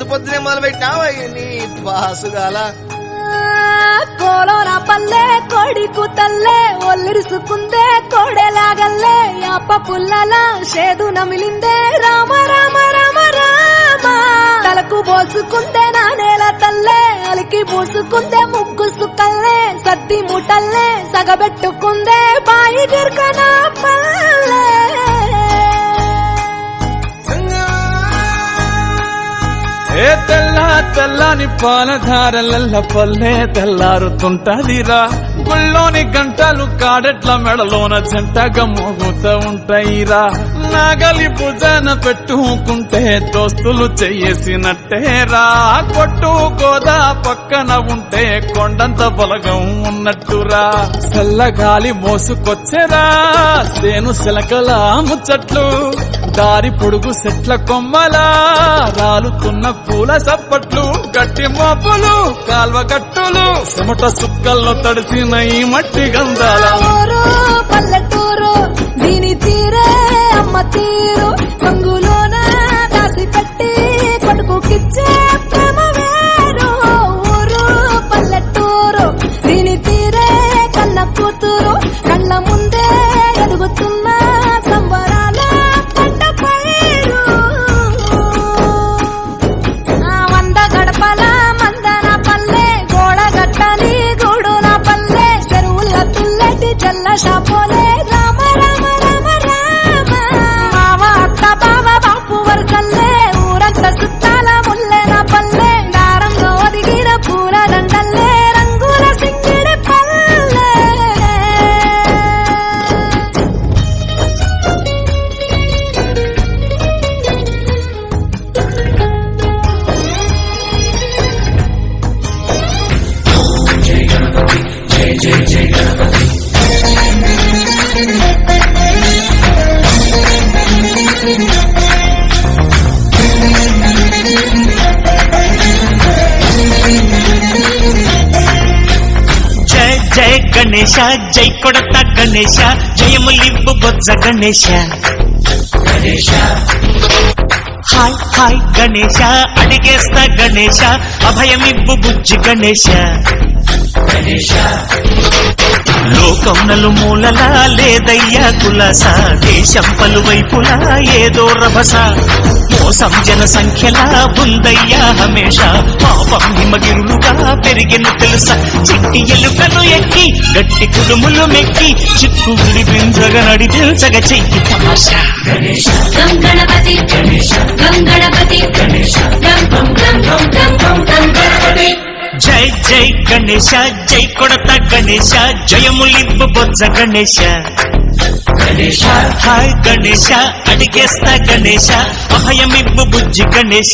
పొద్దునే మొదలు పెట్టినావా నీ బాసుగాల కోలోన పల్లె కోడి కూతల్లే ఒల్లిరుసుకుందే కోడెలాగల్లే యాప పుల్లల షేదు నమిలిందే రామ రామ రామ రామ తలకు పోసుకుందే నానేల తల్లే అలికి పూసుకుందే ముగ్గు సుకల్లే సద్ది ముటల్లే సగబెట్టుకుందే బాయి గిర్కన పల్లె ఏ తెల్లని పాలధారలల్ల పల్లె తెల్లారుతుంటదిరా గుళ్ళోని గంటలు కాడెట్ల మెడలోన జంటగా మోగుతూ ఉంటాయిరా నాగలి భుజాన పెట్టుకుంటే దోస్తులు చెయ్యేసినట్టేరా కొట్టు గోదా పక్కన ఉంటే కొండంత బలగం ఉన్నట్టురా చల్లగాలి మోసుకొచ్చెరా సేను శిలకల ముచ్చట్లు దారి పొడుగు చెట్ల కొమ్మలా రాలుతున్న పూల సప్పట్లు గట్టి మోపులు కాల్వ గట్టులు చెమట సుక్కల్లో తడిసిన ఈ మట్టి గంధాల పల్లెటూరు దీని తీరే అమ్మ తీరు రంగులోన దాసి పెట్టి కొడుకుకిచ్చే ప్రేమ వేరు ఊరు పల్లెటూరు దీని తీరే కన్న కూతురు కళ్ళ ముందే ఎదుగుతున్న సంబరాల పంట పైరు వంద గడపల మందన పల్లె గోడ గట్టని గూడున పల్లె చెరువుల తుల్లటి జల్ల షాపోలే రామ రామ రామ రామ మావ అత్త బావ బాపు వరసల్లే ఊరంత సుత్తాల ముల్లెన పల్లె దారంలో ఒదిగిన పూల దండల్లే రంగుల సింగిడి పల్లె జయ జయ గణేశ జై కొడత గణేశ జయములింపు బొజ్జ గణేశ హాయ్ హాయ్ గణేశ అడిగేస్తా గణేశ అభయమిబ్బు బుజ్జి గణేశ లోకం నలుమూలలా లేదయ్యా కులస దేశం పలువైపులా ఏదో రభస మోసం జన సంఖ్యలా ఉందయ్యా హమేష పాపం హిమగిరులుగా పెరిగిన తెలుసా చిట్టి ఎలుకలు ఎక్కి గట్టి కుడుములు మెక్కి చిక్కు విడిపించగ నడిపించగ చెయ్యి తమాషా గణపతి గణపతి గణపతి జై జై గణేశ జై కొడత గణేశ జయములింపు బొజ్జ గణేశ హాయ్ గణేశ అడిగేస్తా గణేశ అభయమిబ్బు బుజ్జి గణేశ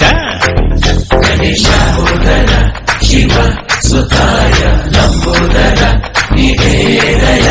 శివ సుతాయ లంబోదర నివేదయ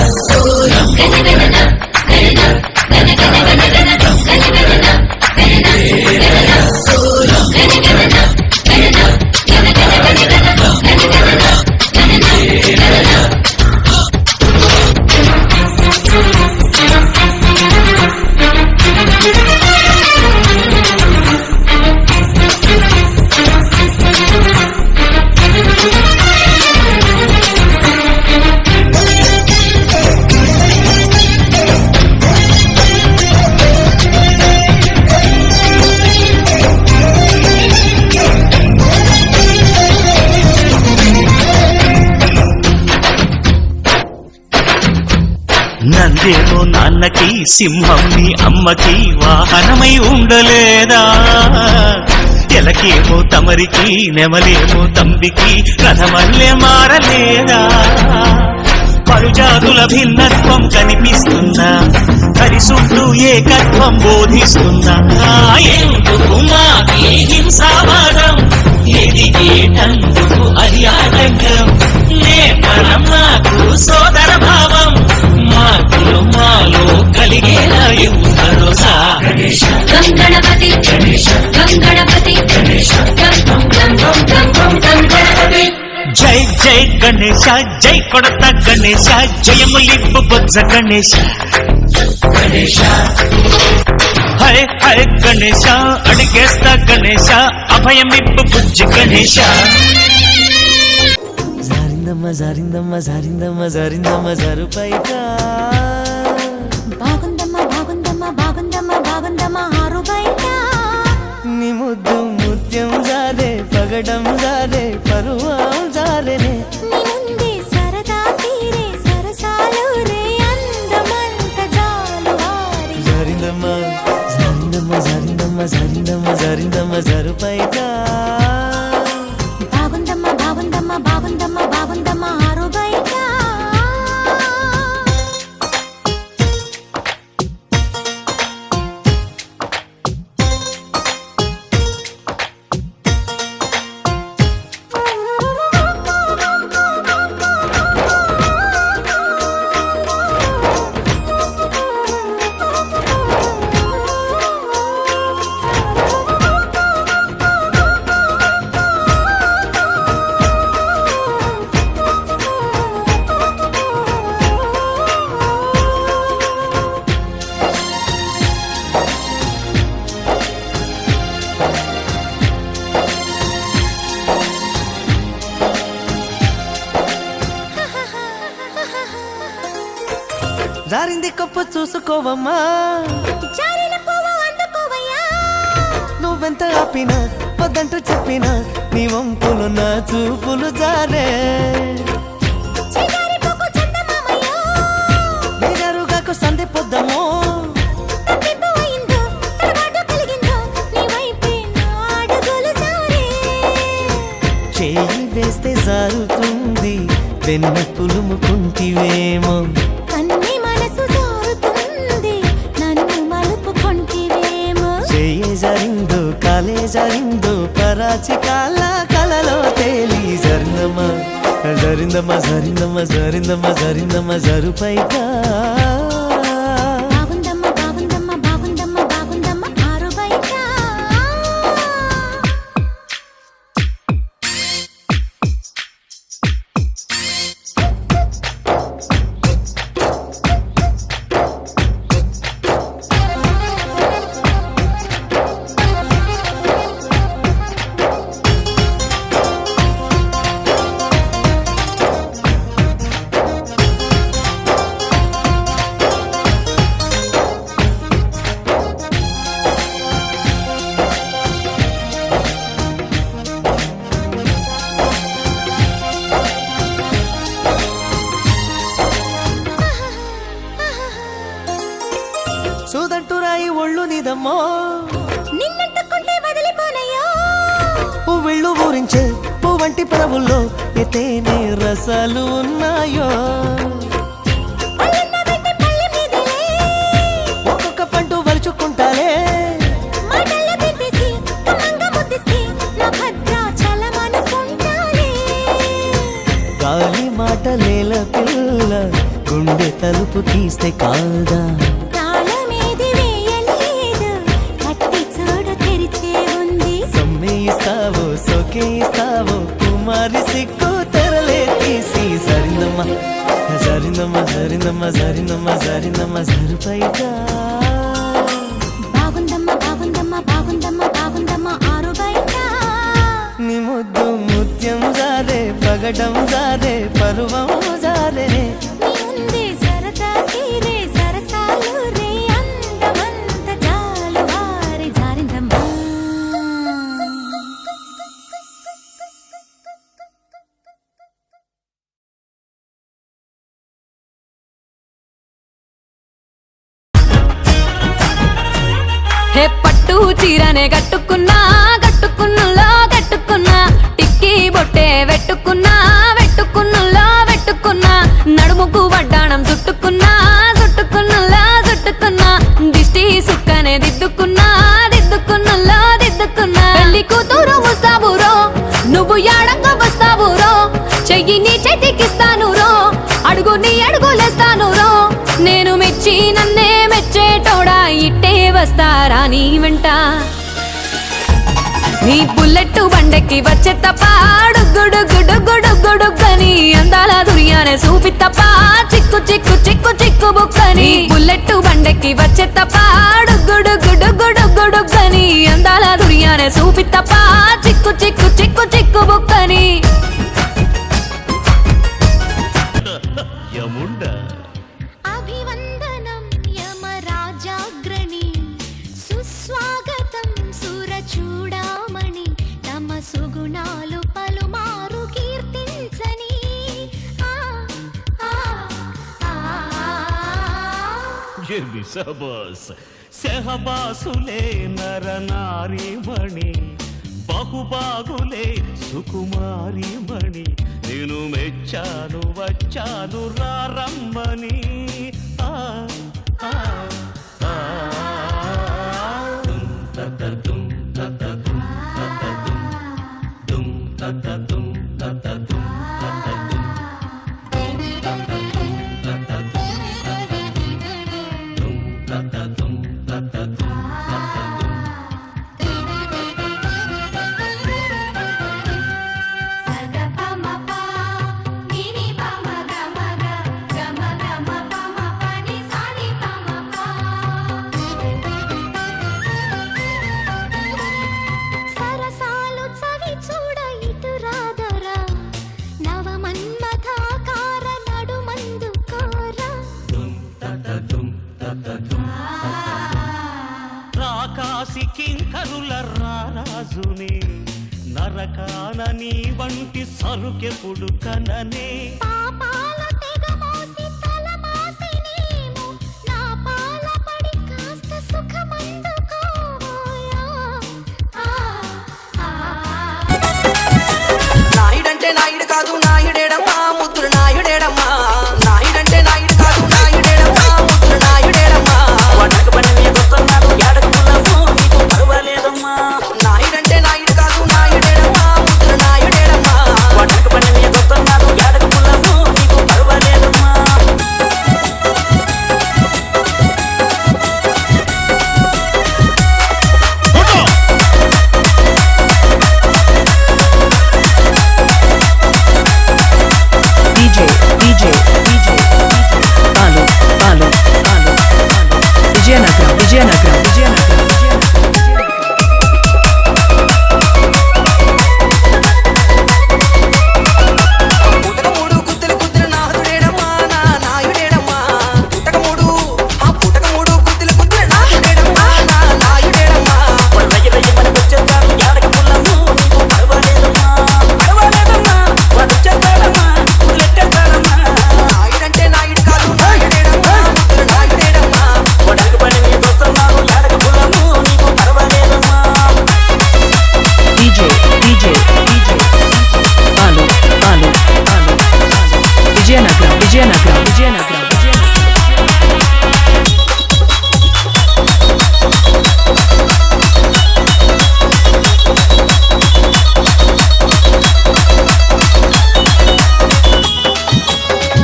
నందేమో నాన్నకి సింహం నీ అమ్మకి వాహనమై ఉండలేదా ఎలకేమో తమరికి నెమలేమో తంబికి రథమల్లే మారలేదా పలుజాతుల భిన్నత్వం కనిపిస్తున్నా కలిసుంటూ ఏకత్వం బోధిస్తున్నా ఎందుకు మాకి హింసావాదం ఎదిగేటందుకు అది ఆటంకం నేపథం నాకు సోదర భావం మాకులు మాలో కలిగేలా భరోసా గణపతి గణపతి గణపతి జై జై గణేశ జై కొడత గణేశ జయములింపు బొజ్జ గణేశ హై హై గణేశ అడిగేస్తా గణేశ అభయమిప్పు బుజ్జి గణేశ జారిందమ్మ జారిందమ్మ జారిందమ్మ జారిందమ్మ జరుపైట బాగుందమ్మ బాగుందమ్మ బాగుందమ్మ బాగుందమ్మ ఆరు బయట నీ ముద్దు ముత్యం జారే పగడం జారే పరువం జారేనే నీ ముందే సరదా తీరే సరసాలు రే అందమంత జాలు వారి జారిందమ్మ జారిందమ్మ జారిందమ్మ జారిందమ్మ జారిందమ్మ జరుపైట బాగుందమ్మ బాగుందమ్మ బాగుందమ్మ బాగుందమ్మ ఆరు బయట జారింది కప్పు చూసుకోవమ్మా జారిన పువ్వు అందుకోవయ్యా నువ్వెంత ఆపినా వద్దంటూ చెప్పినా నీ వంపులు నా చూపులు జారే చిగారి పువ్వు చందమామయ్యో నిజరుగాకు సంధి పొద్దమో తప్పిపు అయిందో తడబాటు కలిగిందో నీ వైపే నా అడుగులు సారే చేయి వేస్తే జారుతుంది వెన్న పులుముకుంటివేమో కన్ని మనసు జారుతుంది నన్ను మలుపుకొంటివేమో చేయి జారిందో కాలే జారిందో పరాచి కాల కలలో తేలి జరిందమ్మ జరిందమ్మ జరిందమ్మ జరిందమ్మ జరిందమ్మ జరుపైట బాగుందమ్మ బాగుందమ్మ బాగుందమ్మ బాగుందమ్మ ఆరు బయట సూదంటూ రాయి ఒళ్ళు నీదమ్మో నిన్నట్టుకుంటే వదిలిపోనయ్యో పువ్విళ్ళు ఊరించే పువ్వంటి పరవుల్లో ఎతేనే రసాలు ఉన్నాయో అల్లన్న వెంట పల్లె మీదలే ఒక్కొక్క పండు వలుచుకుంటాలే మాటల్లో తిప్పేసి కమ్మంగా ముద్దిస్తే నా భద్రాచలమనుకుంటాలే గాలి మాటలేల పిల్ల గుండె తలుపు తీస్తే కాదా తాళమేది వేయలేదు కట్టి చూడు తెరిచే ఉంది సమ్మేయిస్తావో సోకేయిస్తావో కుమారి సిక్కు తెరలే తీసి జరిందమ్మ జరిందమ్మ జరిందమ్మ జరిందమ్మ జరిందమ్మ జరుపైట బాగుందమ్మ బాగుందమ్మ బాగుందమ్మ బాగుందమ్మ ఆరు బయట నీ ముద్దు ముత్యం జారే పగడం జారే పరువం జారే నీ ముందే సరదా తీరే సరసాలు రే అందమంత జాలు వారి జారిందమ్మా హే పట్టు చీరనే కట్టుకున్నా కట్టుకున్నులో కట్టుకున్నా టిక్కీ బొట్టే వెట్టుకున్నా వెట్టుకున్నులో వెట్టుకున్నా నడుముకు వడ్డాణం చుట్టుకున్నా చుట్టుకున్నులో చుట్టుకున్నా దిష్టి సుక్కనే దిద్దుకున్నా దిద్దుకున్నులో దిద్దుకున్నా పెళ్లి కూతురు వస్తావురో నువ్వు యాడంగా వస్తావురో చెయ్యి నీ చేతికిస్తాను రో అడుగు నీ అడుగులేస్తాను రో నేను మెచ్చి నన్నే మెచ్చేటోడా ఇట్టే వస్తారా నీ వెంట నీ బుల్లెట్ బండెక్కి వచ్చే తప్ప డుగ్గుడుగ్గుడుగ్గుడుగ్గుడుగ్గని అందాల దునియానే చూపి తప్ప చిక్కు చిక్కు చిక్కు చిక్కు బుక్కని బుల్లెట్టు బండెక్కి వచ్చే తప్ప డుగ్గుడు గుడుగుడు గుడుగని అందాల దునియానే చూపి తప్ప చిక్కు చిక్కు చిక్కు చిక్కు బుక్కని అభివందనం యమరాజాగ్రణి సుస్వాగతం సురచూడామణి తమ సుగుణాలు పలుమారు కీర్తించని సెహబాసులే నరనారీమణి బహుబాగులే సుకుమారిమణి నేను మెచ్చాను వచ్చాను రారమ్మని ఆ ఆ ఆ దుమ్ తతదుమ్ తతదుమ్ తతదుమ్ దుమ్ తతదుమ్ తతదుమ్ తతదుమ్ తతదుమ్ తతదుమ్ సరసాలు చవి చూడ ఇటు రాదరా నవమన్మథాకార నడుమందు కోరా రాకాసి కింకరుల రారాజుని నరకాన నీ వంటి సరుకెప్పుడు కననే పాపాల తెగమోసి తలమాసినేమో నా పాల పడి కాస్త సుఖమందుకోవోయా నాయుడంటే నాయుడు కాదు నాయుడేడమ్మా ముద్దుడు నాయుడేడమ్మా నాయుడంటే నాయుడు కాదు నాయుడేడమ్మా ముద్దుడు నాయుడేడమ్మా వంటకు పని మీద వస్తున్నాడు ఏడకు పుల్లము నీకు పర్వాలేదమ్మా నాయుడంటే నాయుడు కాదు నాయుడేడమ్మా ముద్దుడు నాయుడేడమ్మా వంటకు పని మీద వస్తున్నాడు ఏడకు పుల్లము నీకు పర్వాలేదమ్మా పుటకమూడు గుత్తులు గుత్తులు నాయుడేడమ్మా నా నాయుడేడమ్మా పుటకమూడు పుటకమూడు గుత్తులు గుత్తులు నాయుడేడమ్మా నా నాయుడేడమ్మా రయ్య రయ్య మనకు వచ్చేస్తాడు ఏడకు పుల్లము నీకు పర్వాలేదమ్మా పర్వాలేదమ్మా వాడు వచ్చేస్తాడమ్మా వదిలెట్టేస్తాడమ్మా నాయుడంటే నాయుడు కాదు నాయుడేడమ్మా ముద్దుడు నాయుడేడమ్మా వాడకు పని మీద వస్తున్నాడు ఏడకు పుల్లము నీకు పర్వాలేదమ్మా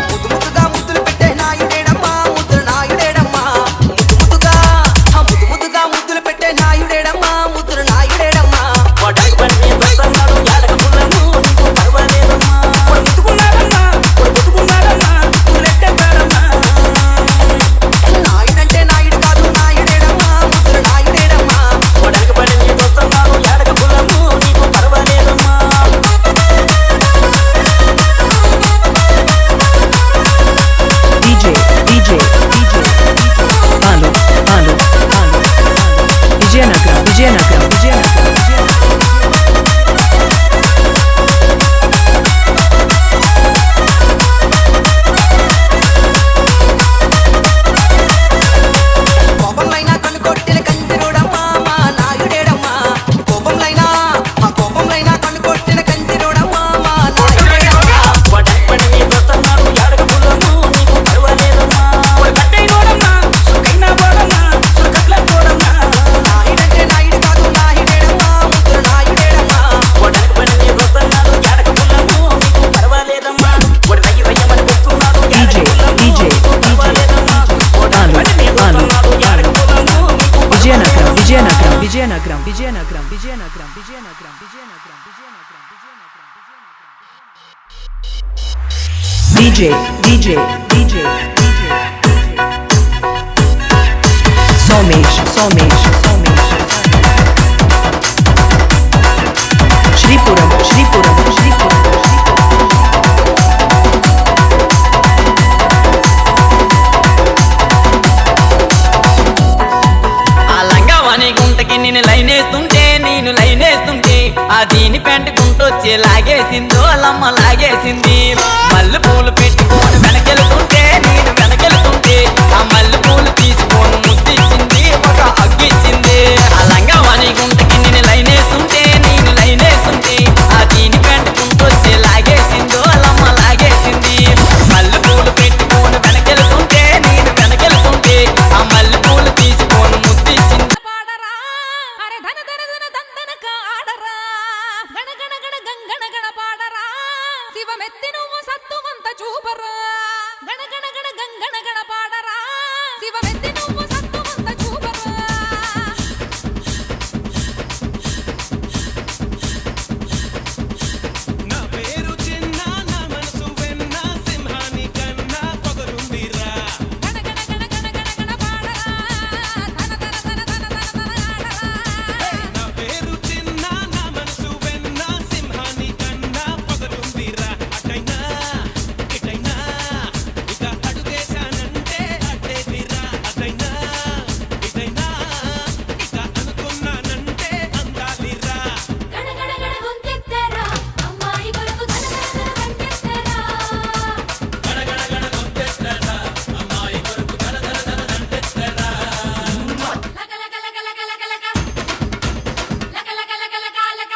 ముద్దు ముద్దుగా ముద్దులు పెట్టే నాయుడేడమ్మా ముద్దులు నాయుడేడమ్మా ముద్దు ముద్దుగా ముద్దులు పెట్టే నాయుడేడమ్మా ముద్దులు నాయుడేడమ్మా వాడకు పని మీద వస్తున్నాడు ఏడకు పుల్లము నీకు పర్వాలేదమ్మా ముద్దుకున్నాడమ్మా ముద్దుకున్నాడమ్మా వదిలెట్టేస్తాడమ్మా నాయుడంటే నాయుడు కాదు నాయుడేడమ్మా ముద్దులు నాయుడేడమ్మా వాడకు పని మీద వస్తున్నాడు ఏడకు పుల్లము నీకు పర్వాలేదమ్మా కోపంలైనా కన్ను కొట్టిన కంటిరోడమ్మా మా నాయుడేడమ్మా కోపంలైనా కన్ను కొట్టిన కంటిరోడమ్మా మా నాయుడేడమ్మా పని మీద వస్తున్నాడు ఏడకు పుల్లము నీకు పర్వాలేదమ్మా కట్టేయడమ్మా సుఖైనా పోడమ్మా సుఖట్ల పోడమ్మా నాయుడంటే నాయుడు కాదు నాయుడేడమ్మా ముద్దుడు నాయుడేడమ్మా వాడకు పని మీద వస్తున్నాడు ఏడకు పుల్లము నీకు పర్వాలేదమ్మా వాడు రయ్య రయ్య మనకు వస్తున్నాడు ఏడకు పుల్లము నీకు పర్వాలేదమ్మా వాడకు పని మీద వస్తున్నాడు ఏడకు పుల్లము నీకు విజయనగరం Somesh Shripuram ఆ లంగావాణి గుంటకి నేను లైనేస్తుంటే ఆ దీని పెంట గుంటొచ్చి లాగేసిందో అల్లమ్మ లాగేసింది మల్లె పూలు పెట్టుకొని వెనకెళ్తుంటే ఆ మల్లె పూలు తీసుకొని ముద్దిచ్చింది ఒక అగ్గిచ్చింది ఆ లంగావాణి గుంటకి నేను లైనేస్తుంటే ఆ దీని పెంట గుంటొచ్చి లాగేసిందో అల్లమ్మ లాగేసింది మల్లె పూలు పెట్టుకొని వెనకెళ్తుంటే ఆ మల్లె పూలు తీసుకొని ముద్దిచ్చింది పాడరా అరే ధన ధన ధన దందనక ఆడరా గణ గణ గణ గంగణ గణ పాడరా శివమెత్తి నువ్వు సత్తువంత చూపరా గణ గణ గణ గంగణ గణ పాడరా శివమెత్తి నువ్వు సత్తువంత చూపరా నా పేరు చిన్న నా మనసు వెన్న సింహాని కన్నా పొగరుందిరా గణ గణ గణ గణ గణ గణ పాడరా ధన ధన ధన ధన ధన ధన ఆడరా నా పేరు చిన్న నా మనసు వెన్న సింహాని కన్నా పొగరుందిరా అటైనా ఇటైనా ఇక అడుగేశానంటే అడ్డేదిరా అటైనా ఇటైనా ఇక అనుకున్నానంటే అందాలిరా గణ గణ గణ గొంతెత్తరా అమ్మాయి కొరకు ధన ధన ధన గంటెత్తరా లక లక లక లక లక లక లక లక లక లక లక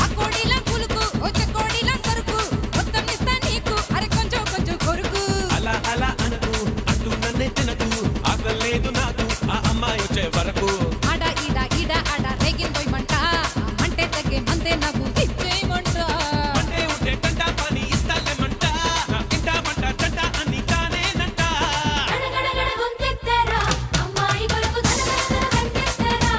అకోడిలా పులుకు వచ్చే కోడిలా సరుకు మొత్తం ఇస్తా నీకు అరే కొంచెం కొంచెం కొరుకు అలా అలా అనకు అంటూ నన్నే తినకు ఆకలేదు నాకు ఆ అమ్మాయి వచ్చే వరకు ఆడ ఈడ ఆడ రేగిందోయమంట అంటే తగ్గే మందే నాకు ఇచ్చేయమంట అంటే ఉంటే టంటా పని ఇస్తాలేమంట నా ఇంటా పంట టంటా అని కానేనంట గణ గణ గణ గొంతెత్తరా అమ్మాయి కొరకు ధన ధన ధన గంటెత్తరా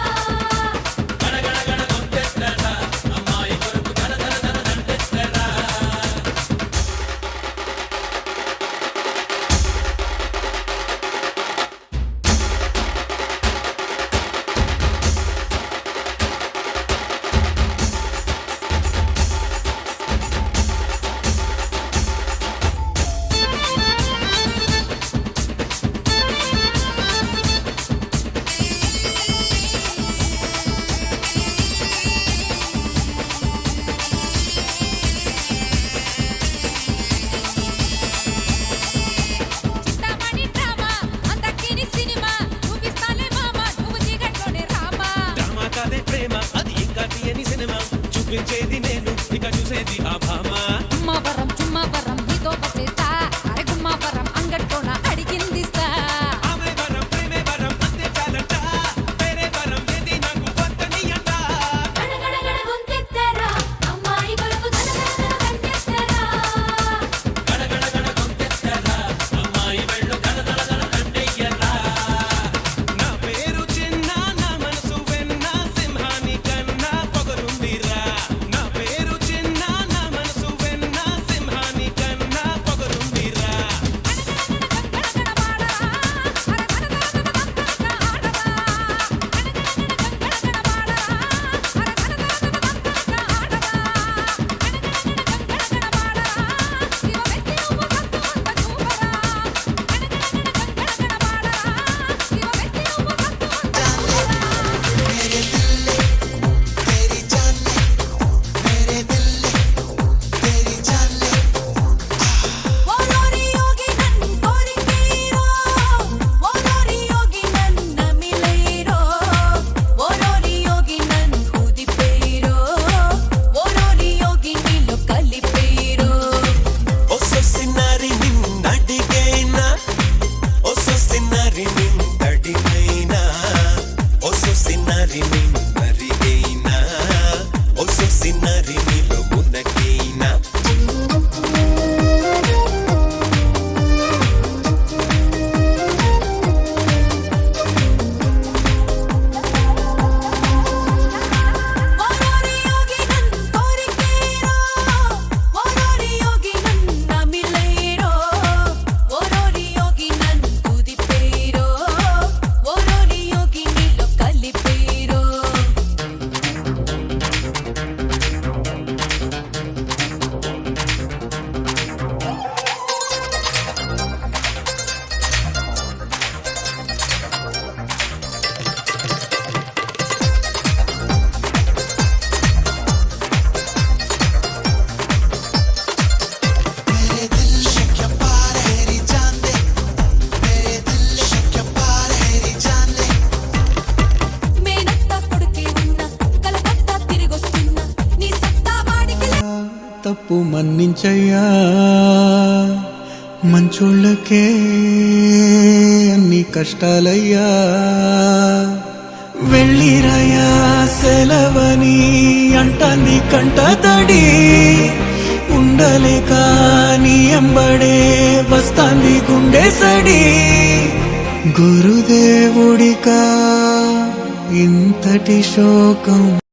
చిత్తామణి డ్రామా అందకిని సినిమా చూపిస్తాలే మామ నువ్వు చీకట్లోనే రామా డ్రామా కాదే ప్రేమ అది ఇంకా తీయని సినిమా చూపించేది నేను ఇక చూసేది ఆ భామ చుమ్మవరం నీతో వచ్చేస్తా అరే గుమ్మవరం అంగట్లోన అడిగిందిస్తా ఆమె వరం ప్రేమే వరం అంతే చాలంట వేరే వరం ఏది నాకు వద్దని అంట గణ గణ గణ గొంతెత్తరా అమ్మాయి కొరకు ధన ధన ధన గంటెత్తరా నా పేరు చిన్న నా మనసు వెన్న సింహాని కన్నా పొగరుందిరా నా పేరు చిన్న నా మనసు వెన్న సింహాని కన్నా తప్పు మన్నించయ్యా మంచోళ్ళకే అన్ని కష్టాలయ్యా వెళ్ళిరయ్యా సెలవని అంటాన్ని కంట తడి ఉండలేక నీ ఎంబడే వస్తాంది గుండె సడి గురుదేవుడికా ఇంతటి శోకం